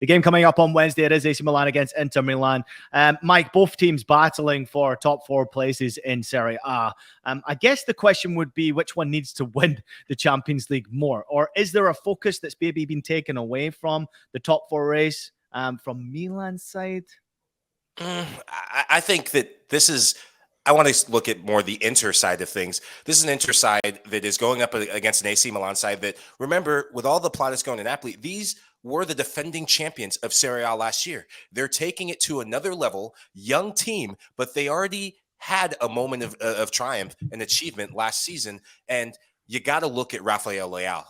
The game coming up on Wednesday, it is AC Milan against Inter Milan. Mike, both teams battling for top 4 places in Serie A. I guess the question would be which one needs to win the Champions League more? Or is there a focus that's maybe been taken away from the top 4 race from Milan's side? I think that this is... I want to look at more the Inter side of things. This is an Inter side that is going up against an AC Milan side that, remember, with all the plaudits going to Napoli, these were the defending champions of Serie A last year. They're taking it to another level, young team, but they already had a moment of triumph and achievement last season. And you got to look at Rafael Leao.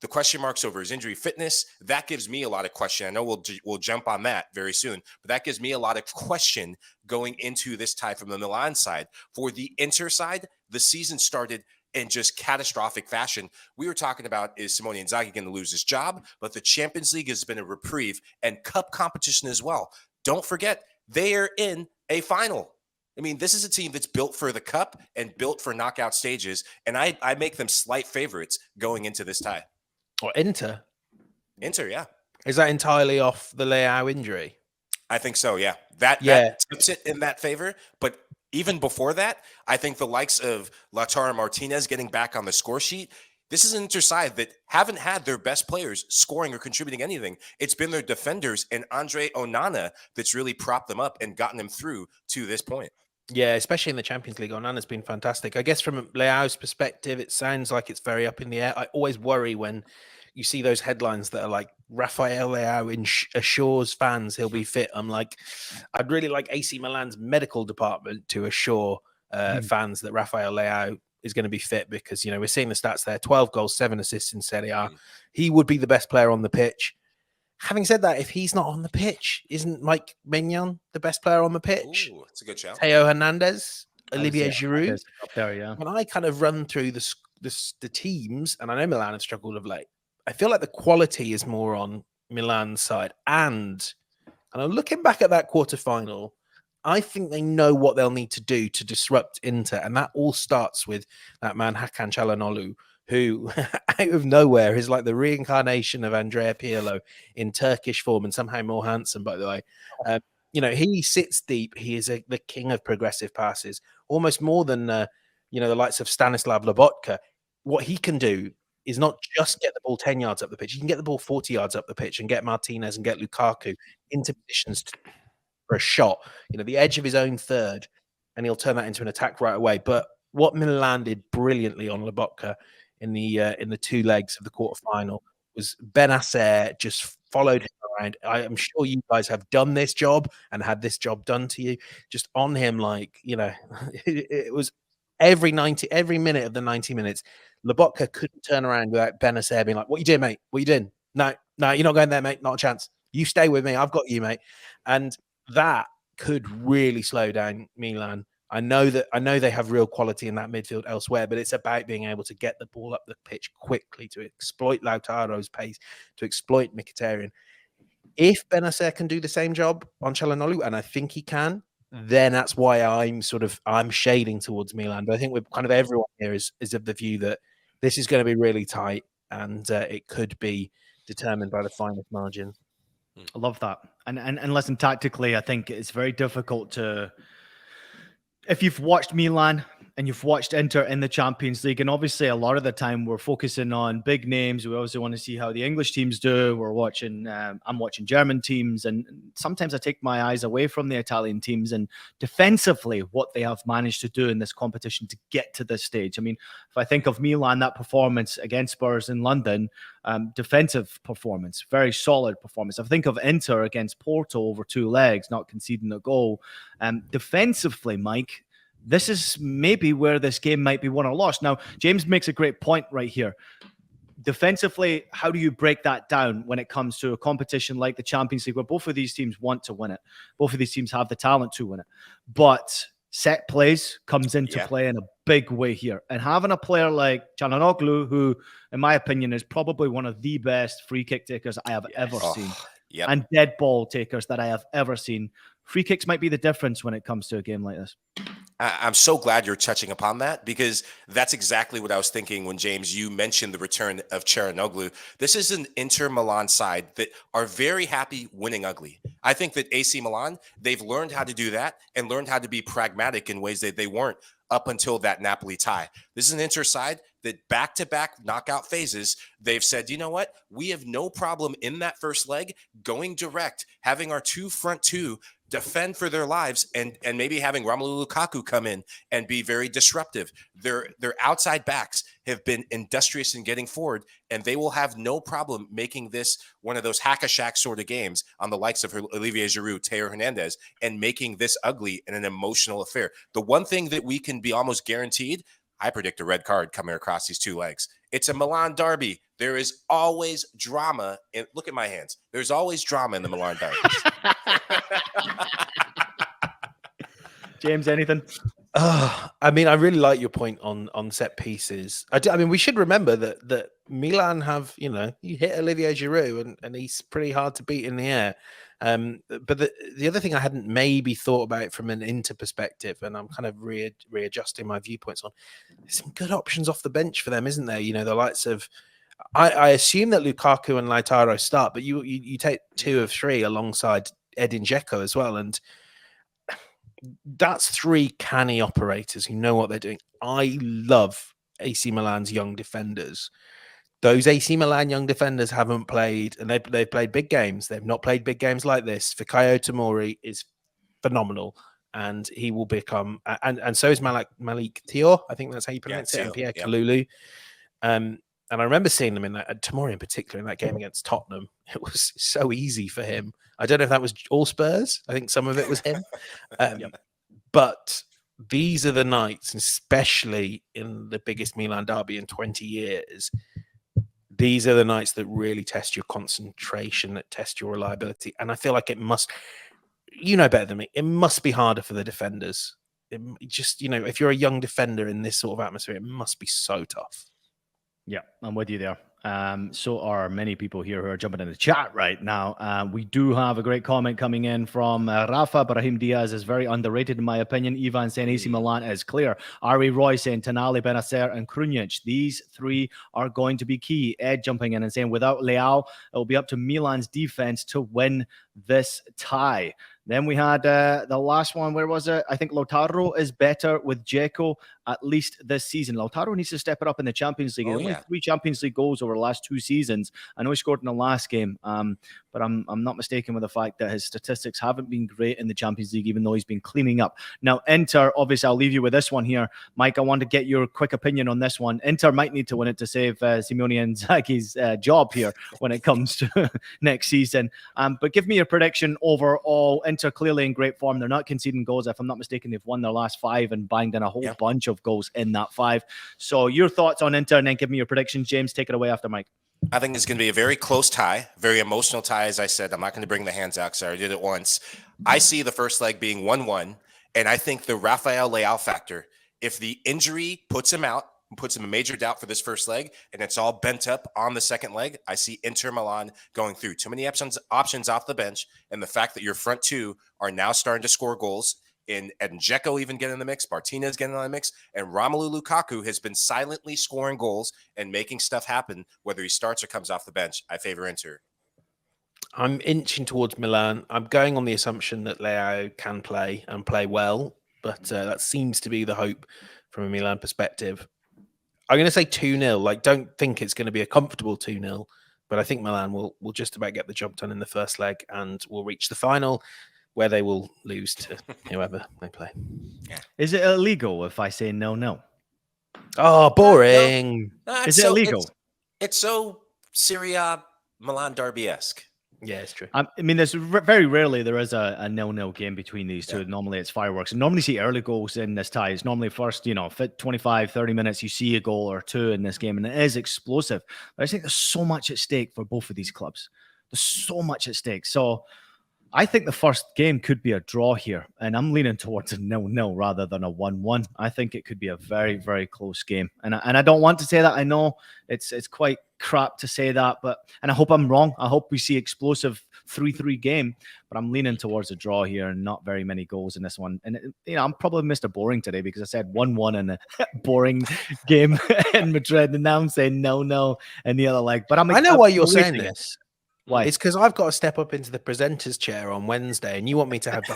The question marks over his injury fitness, that gives me a lot of question. I know we'll jump on that very soon, but that gives me a lot of question going into this tie from the Milan side. For the Inter side, the season started in just catastrophic fashion. We were talking about, is Simone Inzaghi going to lose his job? But the Champions League has been a reprieve, and cup competition as well. Don't forget, they are in a final. I mean, this is a team that's built for the cup and built for knockout stages, and I make them slight favorites going into this tie. Or Inter? Inter, yeah. Is that entirely off the Leao injury? I think so, yeah. That tips it in that favor. But even before that, I think the likes of Lautaro Martinez getting back on the score sheet, this is an Inter side that haven't had their best players scoring or contributing anything. It's been their defenders and Andre Onana that's really propped them up and gotten them through to this point. Yeah, especially in the Champions League, Onana's been fantastic. I guess from Leao's perspective, it sounds like it's very up in the air. I always worry when you see those headlines that are like, Rafael Leao assures fans he'll be fit. I'm like, I'd really like AC Milan's medical department to assure fans that Rafael Leao is going to be fit, because, you know, we're seeing the stats there, 12 goals, 7 assists in Serie A. He would be the best player on the pitch. Having said that, if he's not on the pitch, isn't Mike Maignan the best player on the pitch? Ooh, that's a good shout. Theo Hernandez, Olivier Giroud. Up there, yeah. When I kind of run through the teams, and I know Milan have struggled of late, I feel like the quality is more on Milan's side. And I'm looking back at that quarterfinal, I think they know what they'll need to do to disrupt Inter. And that all starts with that man, Hakan Calhanoglu, who out of nowhere is like the reincarnation of Andrea Pirlo in Turkish form, and somehow more handsome, by the way. You know, he sits deep. He is the king of progressive passes, almost more than, you know, the likes of Stanislav Lobotka. What he can do is not just get the ball 10 yards up the pitch. He can get the ball 40 yards up the pitch and get Martinez and get Lukaku into positions for a shot, you know, the edge of his own third, and he'll turn that into an attack right away. But what Milan did brilliantly on Lobotka in the 2 legs of the quarterfinal was Benacer just followed him around. I am sure you guys have done this job and had this job done to you, just on him, like, you know, it was every minute of the 90 minutes. Lobotka couldn't turn around without Benacer being like, "What you doing, mate? What you doing? No, you're not going there, mate. Not a chance. You stay with me. I've got you, mate." And that could really slow down Milan. I know they have real quality in that midfield elsewhere, but it's about being able to get the ball up the pitch quickly, to exploit Lautaro's pace, to exploit Mkhitaryan. If Benacer can do the same job on Calhanoglu, and I think he can, then that's why I'm shading towards Milan. But I think with kind of everyone here is of the view that this is going to be really tight, and it could be determined by the finest margin. I love that. And listen, tactically, I think it's very difficult to, if you've watched Milan and you've watched Inter in the Champions League, and obviously a lot of the time we're focusing on big names. We also want to see how the English teams do. We're watching, I'm watching German teams, and sometimes I take my eyes away from the Italian teams and defensively what they have managed to do in this competition to get to this stage. I mean, if I think of Milan, that performance against Spurs in London, defensive performance, very solid performance. If I think of Inter against Porto over 2 legs, not conceding a goal. Defensively, Mike, this is maybe where this game might be won or lost. Now, James makes a great point right here. Defensively, how do you break that down when it comes to a competition like the Champions League, where both of these teams want to win it? Both of these teams have the talent to win it. But set plays comes into play in a big way here. And having a player like Calhanoglu, who, in my opinion, is probably one of the best free kick takers I have ever seen, and dead ball takers that I have ever seen, free kicks might be the difference when it comes to a game like this. I'm so glad you're touching upon that, because that's exactly what I was thinking when, James, you mentioned the return of calhanoglu. This is an Inter Milan side that are very happy winning ugly. I think that AC Milan, they've learned how to do that and learned how to be pragmatic in ways that they weren't up until that Napoli tie. This is an Inter side that back-to-back knockout phases, they've said, you know what? We have no problem in that first leg going direct, having our front two defend for their lives, and maybe having Romelu Lukaku come in and be very disruptive. Their outside backs have been industrious in getting forward, and they will have no problem making this one of those hack-a-shack sort of games on the likes of Olivier Giroud, Teo Hernandez, and making this ugly and an emotional affair. The one thing that we can be almost guaranteed, I predict a red card coming across these two legs. It's a Milan derby. There is always drama. And look at my hands. There's always drama in the Milan derbies. James, anything? I mean, I really like your point on set pieces. I mean, we should remember that Milan have, you hit Olivier Giroud and he's pretty hard to beat in the air. But the other thing I hadn't maybe thought about from an Inter perspective, and I'm kind of readjusting my viewpoints on, there's some good options off the bench for them, isn't there? The likes of, I assume that Lukaku and Lautaro start, but you take 2 of 3 alongside Edin Dzeko as well, and that's 3 canny operators who know what they're doing. I love AC Milan's young defenders. Those AC Milan young defenders haven't played, and they've played big games. They've not played big games like this. Fikayo Tomori is phenomenal, and he will become, and so is Malik Thiaw. I think that's how you pronounce it. And Pierre Kalulu. And I remember seeing them in that, Tomori in particular, in that game against Tottenham. It was so easy for him. I don't know if that was all Spurs. I think some of it was him. But these are the nights, especially in the biggest Milan derby in 20 years, these are the nights that really test your concentration, that test your reliability. And I feel like it must, better than me, it must be harder for the defenders. It just, if you're a young defender in this sort of atmosphere, it must be so tough. Yeah, I'm with you there. So are many people here who are jumping in the chat right now. We do have a great comment coming in from Rafa. Brahim Diaz is very underrated, in my opinion. Ivan saying AC Milan is clear. Ari Roy saying Tonali, Benacer, and Krunic. These 3 are going to be key. Ed jumping in and saying without Leao, it will be up to Milan's defense to win this tie. Then we had the last one. Where was it? I think Lautaro is better with Dzeko, at least this season. Lautaro needs to step it up in the Champions League. Only 3 Champions League goals over the last 2 seasons. I know he scored in the last game, but I'm not mistaken with the fact that his statistics haven't been great in the Champions League, even though he's been cleaning up. Now, Inter, obviously, I'll leave you with this one here. Mike, I want to get your quick opinion on this one. Inter might need to win it to save Simeone and Inzaghi's job here when it comes to next season. But give me your prediction overall. Inter clearly in great form. They're not conceding goals. If I'm not mistaken, they've won their last 5 and banged in a whole bunch of goals in that 5. So your thoughts on Inter, and then give me your predictions. James, take it away after Mike. I think it's going to be a very close tie, very emotional tie. As I said, I'm not going to bring the hands out because I already did it once. I see the first leg being 1-1, and I think the Rafael Leao factor, if the injury puts him out, puts him in major doubt for this first leg, and it's all bent up on the second leg, I see Inter Milan going through. Too many options off the bench, and the fact that your front 2 are now starting to score goals, and Dzeko even getting in the mix, Martinez getting in the mix, and Romelu Lukaku has been silently scoring goals and making stuff happen, whether he starts or comes off the bench. I favor Inter. I'm inching towards Milan. I'm going on the assumption that Leao can play and play well, but that seems to be the hope from a Milan perspective. I'm going to say 2-0. Like, don't think it's going to be a comfortable 2-0, but I think Milan will just about get the job done in the first leg and will reach the final, where they will lose to whoever they play. Yeah. Is it illegal if I say no? Oh, boring. No, is it illegal? It's so Serie A Milan derby-esque. Yeah, it's true. I mean, there's very rarely there is a 0-0 game between these two. Normally it's fireworks. And normally see early goals in this tie. It's normally first, 25, 30 minutes, you see a goal or 2 in this game, and it is explosive. But I think there's so much at stake for both of these clubs. There's so much at stake. So I think the first game could be a draw here, and I'm leaning towards a 0-0 rather than a 1-1. I think it could be a very, very close game, and I don't want to say that. I know it's quite crap to say that, and I hope I'm wrong. I hope we see explosive 3-3 game, but I'm leaning towards a draw here and not very many goals in this one. And I'm probably Mr. Boring today because I said 1-1 in a boring game in Madrid, and now I'm saying no in the other leg. But I know why you're saying racing it. this. Why? It's because I've got to step up into the presenter's chair on Wednesday, and you want me to have the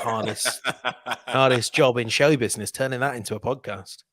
hardest job in show business, turning that into a podcast.